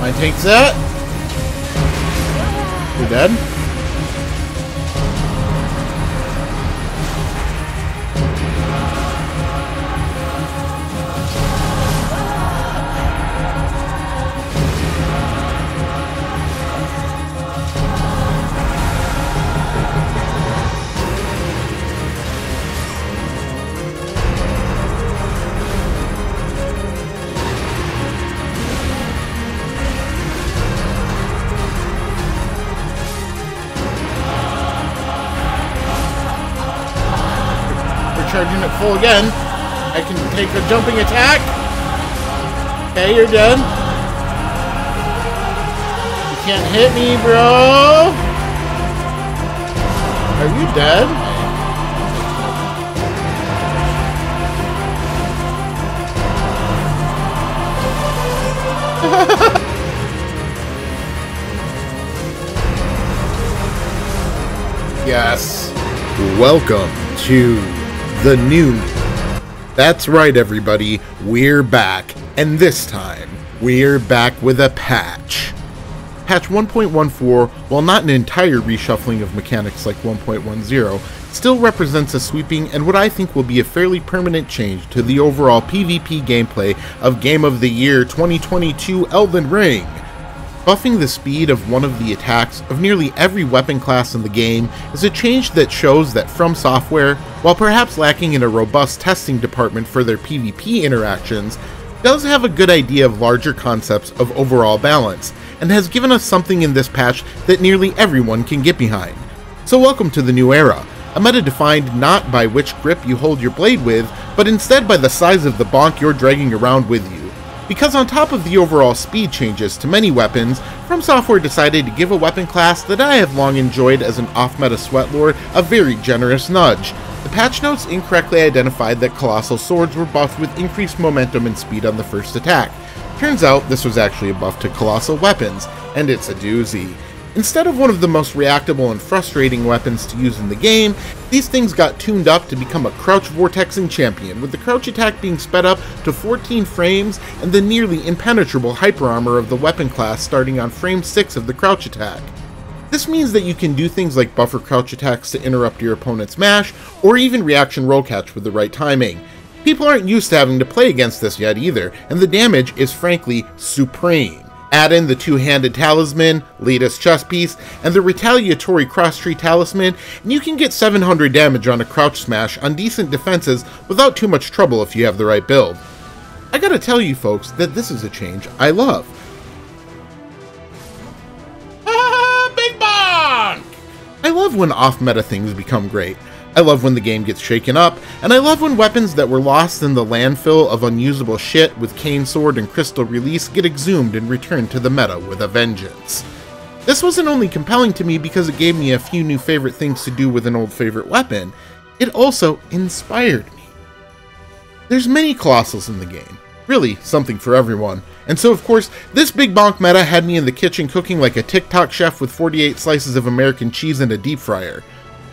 My tank's that. You're dead. Charging it full again. I can take a jumping attack. Okay, you're dead. You can't hit me, bro. Are you dead? Yes. Welcome to the new. That's right, everybody, we're back, and this time we're back with a patch. Patch 1.14, while not an entire reshuffling of mechanics like 1.10, still represents a sweeping and what I think will be a fairly permanent change to the overall PvP gameplay of Game of the Year 2022 Elden Ring. Buffing the speed of one of the attacks of nearly every weapon class in the game is a change that shows that From Software, while perhaps lacking in a robust testing department for their PvP interactions, does have a good idea of larger concepts of overall balance, and has given us something in this patch that nearly everyone can get behind. So welcome to the new era, a meta defined not by which grip you hold your blade with, but instead by the size of the bonk you're dragging around with you. Because on top of the overall speed changes to many weapons, From Software decided to give a weapon class that I have long enjoyed as an off-meta sweatlord a very generous nudge. The patch notes incorrectly identified that colossal swords were buffed with increased momentum and speed on the first attack. Turns out this was actually a buff to colossal weapons, and it's a doozy. Instead of one of the most reactable and frustrating weapons to use in the game, these things got tuned up to become a crouch vortexing champion, with the crouch attack being sped up to 14 frames and the nearly impenetrable hyper armor of the weapon class starting on frame 6 of the crouch attack. This means that you can do things like buffer crouch attacks to interrupt your opponent's mash, or even reaction roll catch with the right timing. People aren't used to having to play against this yet either, and the damage is frankly supreme. Add in the two-handed talisman, latest chest piece, and the retaliatory cross-tree talisman, and you can get 700 damage on a crouch smash on decent defenses without too much trouble if you have the right build. I gotta tell you folks that this is a change I love. Big bonk! I love when off-meta things become great. I love when the game gets shaken up, and I love when weapons that were lost in the landfill of unusable shit with Cane Sword and Crystal Release get exhumed and returned to the meta with a vengeance. This wasn't only compelling to me because it gave me a few new favorite things to do with an old favorite weapon, it also inspired me. There's many Colossals in the game, really something for everyone, and so of course this big bonk meta had me in the kitchen cooking like a TikTok chef with 48 slices of American cheese in a deep fryer.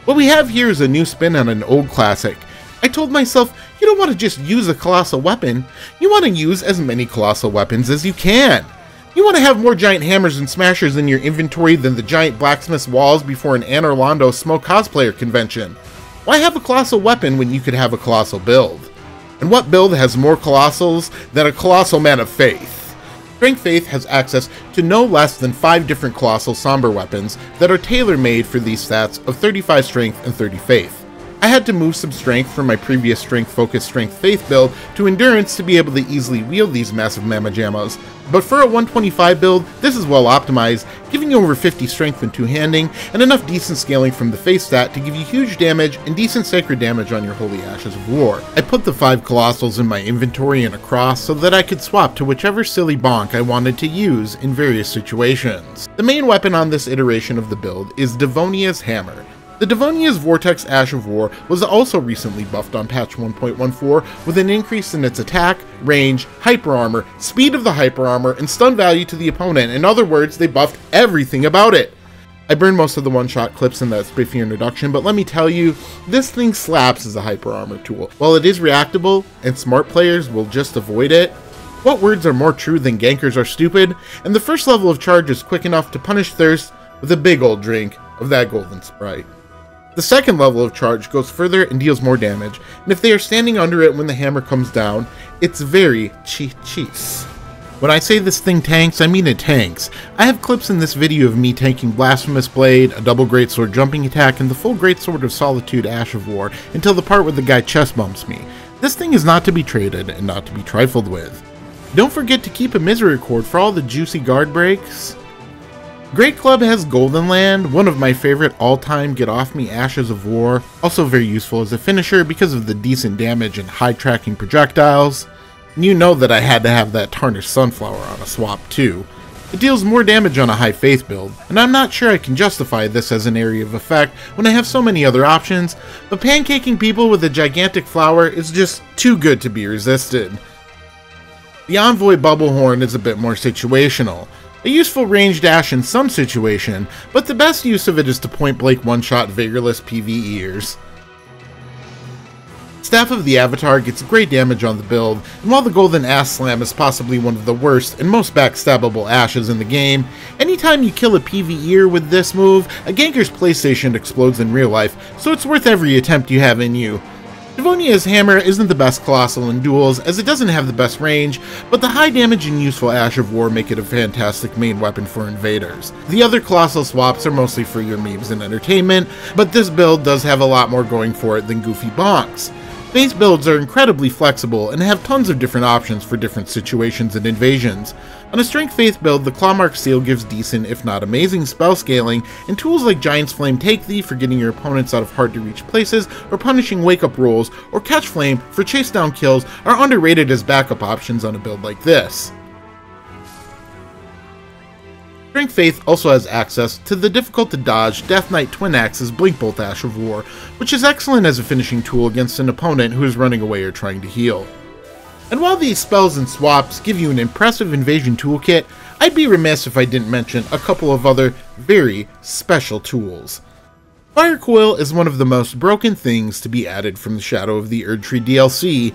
What we have here is a new spin on an old classic. I told myself, you don't want to just use a colossal weapon, you want to use as many colossal weapons as you can. You want to have more giant hammers and smashers in your inventory than the giant blacksmith's walls before an Anne Orlando Smoke cosplayer convention. Why have a colossal weapon when you could have a colossal build? And what build has more colossals than a colossal man of faith? Strength Faith has access to no less than 5 different colossal somber weapons that are tailor-made for these stats of 35 strength and 30 faith. I had to move some strength from my previous strength-focused Strength Faith build to endurance to be able to easily wield these massive mamma jammas, but for a 125 build, this is well optimized, giving you over 50 strength when two-handing, and enough decent scaling from the faith stat to give you huge damage and decent sacred damage on your Holy Ashes of War. I put the 5 Colossals in my inventory and across so that I could swap to whichever silly bonk I wanted to use in various situations. The main weapon on this iteration of the build is Devonia's Hammer. The Devonia's Vortex Ash of War was also recently buffed on patch 1.14 with an increase in its attack, range, hyper armor, speed of the hyper armor, and stun value to the opponent. In other words, they buffed everything about it. I burned most of the one-shot clips in that spiffy introduction, but let me tell you, this thing slaps as a hyper armor tool. While it is reactable, and smart players will just avoid it, What words are more true than gankers are stupid? And the first level of charge is quick enough to punish thirst with a big old drink of that golden Sprite. The second level of charge goes further and deals more damage, and if they are standing under it when the hammer comes down, it's very cheese. When I say this thing tanks, I mean it tanks. I have clips in this video of me tanking Blasphemous Blade, a double greatsword jumping attack, and the full greatsword of Solitude Ash of War until the part where the guy chest bumps me. This thing is not to be traded and not to be trifled with. Don't forget to keep a misery cord for all the juicy guard breaks. Great Club has Golden Land, one of my favorite all-time Get Off Me Ashes of War, also very useful as a finisher because of the decent damage and high tracking projectiles. And you know that I had to have that Tarnished Sunflower on a swap too. It deals more damage on a high faith build, and I'm not sure I can justify this as an area of effect when I have so many other options, but pancaking people with a gigantic flower is just too good to be resisted. The Envoy Bubblehorn is a bit more situational. A useful range dash in some situation, but the best use of it is to point-blank one-shot vigorless PvEers. Staff of the Avatar gets great damage on the build, and while the Golden Ass Slam is possibly one of the worst and most backstabbable ashes in the game, anytime you kill a PvEer with this move, a ganker's PlayStation explodes in real life, so it's worth every attempt you have in you. Devonia's Hammer isn't the best Colossal in duels, as it doesn't have the best range, but the high damage and useful Ash of War make it a fantastic main weapon for invaders. The other Colossal swaps are mostly for your memes and entertainment, but this build does have a lot more going for it than goofy bonks. Base builds are incredibly flexible and have tons of different options for different situations and invasions. On a Strength Faith build, the Clawmark Seal gives decent, if not amazing, spell scaling, and tools like Giant's Flame Take Thee for getting your opponents out of hard-to-reach places, or punishing wake-up rolls, or Catch Flame for chase-down kills are underrated as backup options on a build like this. Strength Faith also has access to the difficult-to-dodge Death Knight Twin Axe's Blink Bolt Ash of War, which is excellent as a finishing tool against an opponent who is running away or trying to heal. And while these spells and swaps give you an impressive invasion toolkit, I'd be remiss if I didn't mention a couple of other very special tools. Fire Coil is one of the most broken things to be added from the Shadow of the Erdtree DLC.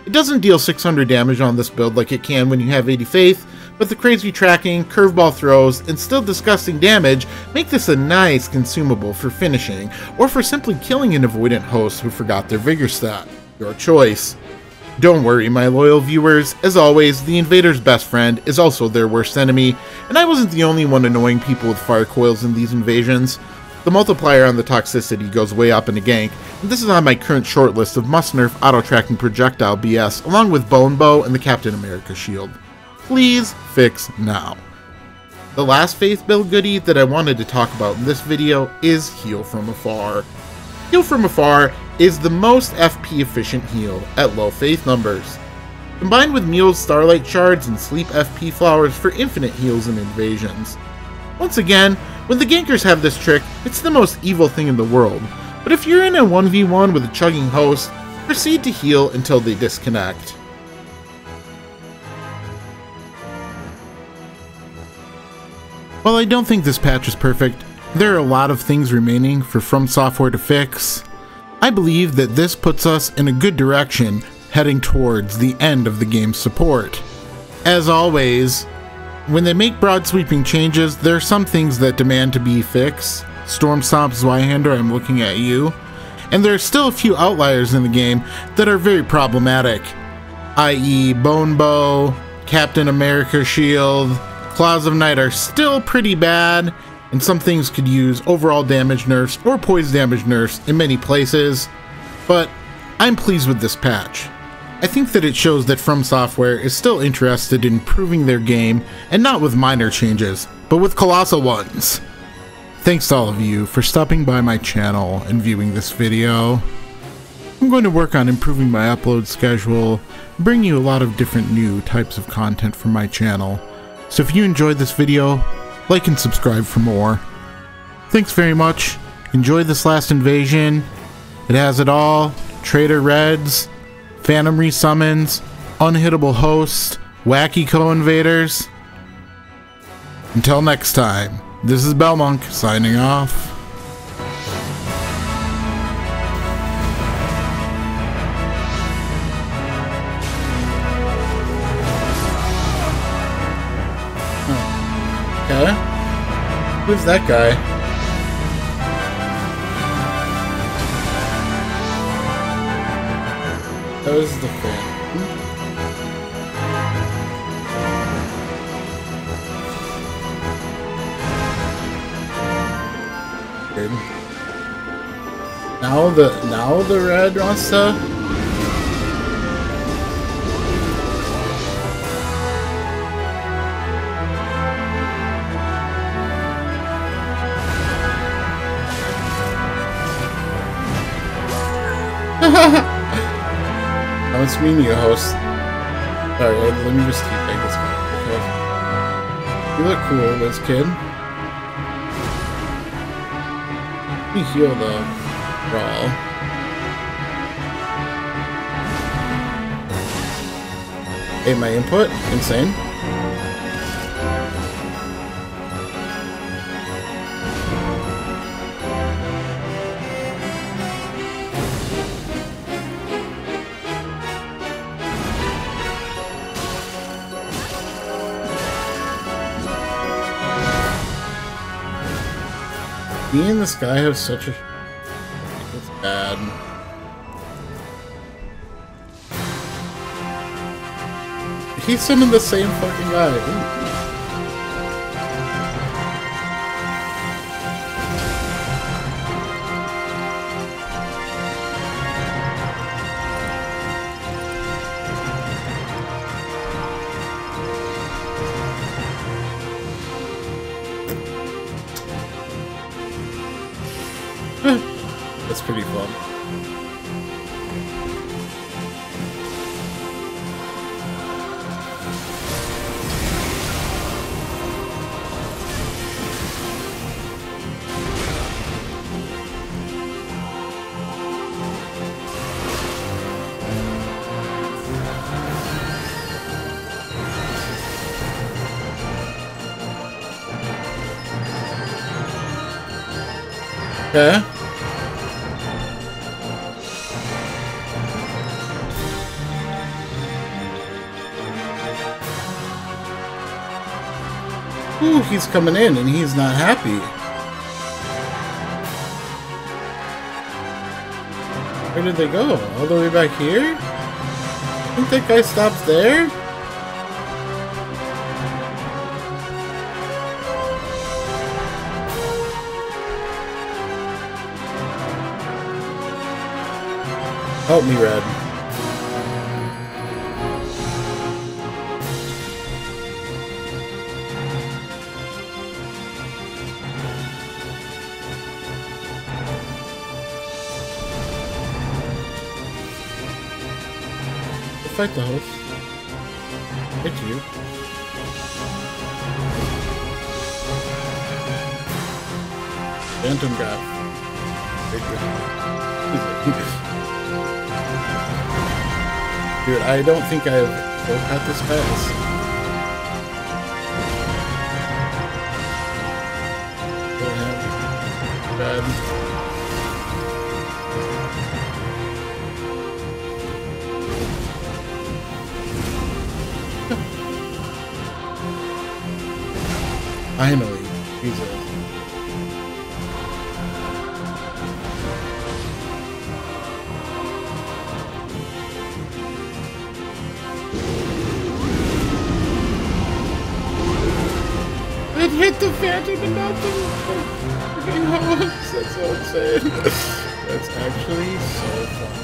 It doesn't deal 600 damage on this build like it can when you have 80 faith, but the crazy tracking, curveball throws, and still disgusting damage make this a nice consumable for finishing, or for simply killing an avoidant host who forgot their vigor stat. Your choice. Don't worry, my loyal viewers, as always, the invader's best friend is also their worst enemy, and I wasn't the only one annoying people with fire coils in these invasions. The multiplier on the toxicity goes way up in a gank, and this is on my current shortlist of must-nerf auto-tracking projectile BS, along with Bone Bow and the Captain America shield. Please fix now. The last Faith build goodie that I wanted to talk about in this video is Heal from Afar. Heal from Afar is the most FP efficient heal at low Faith numbers. Combined with Mule's Starlight Shards and Sleep FP Flowers for infinite heals and invasions. Once again, when the gankers have this trick, it's the most evil thing in the world, but if you're in a 1v1 with a chugging host, proceed to heal until they disconnect. While I don't think this patch is perfect, there are a lot of things remaining for From Software to fix. I believe that this puts us in a good direction heading towards the end of the game's support. As always, when they make broad sweeping changes, there are some things that demand to be fixed. Storm Stomp Zweihander, I'm looking at you. And there are still a few outliers in the game that are very problematic, i.e. Bone Bow, Captain America Shield. Claws of Night are still pretty bad, and some things could use overall damage nerfs or poise damage nerfs in many places, but I'm pleased with this patch. I think that it shows that From Software is still interested in improving their game, and not with minor changes, but with colossal ones. Thanks to all of you for stopping by my channel and viewing this video. I'm going to work on improving my upload schedule, bring you a lot of different new types of content from my channel. So if you enjoyed this video, like and subscribe for more. Thanks very much. Enjoy this last invasion. It has it all. Traitor Reds, Phantom Resummons, Unhittable Host, Wacky Co-Invaders. Until next time, this is Belmonk signing off. Who's that guy? That was the fan. Good. Now the red wants to. Oh, it's me, new host. Sorry, let me just take this guy. Okay. You look cool, Liz kid. Let me heal the brawl. Hey, my input? Insane. Me and this guy have such a... It's bad. He's summoned the same fucking guy. Ooh. That's pretty fun. Okay. Ooh, he's coming in and he's not happy. Where did they go? All the way back here? I think that guy stops there? Help me, Red. Fight the host. Hit you. Phantom guy. Dude, I don't think I've had this fast. Bad. Finally, Jesus. It hit the Phantom and not the freaking host. That's what I'm saying. That's actually so fun.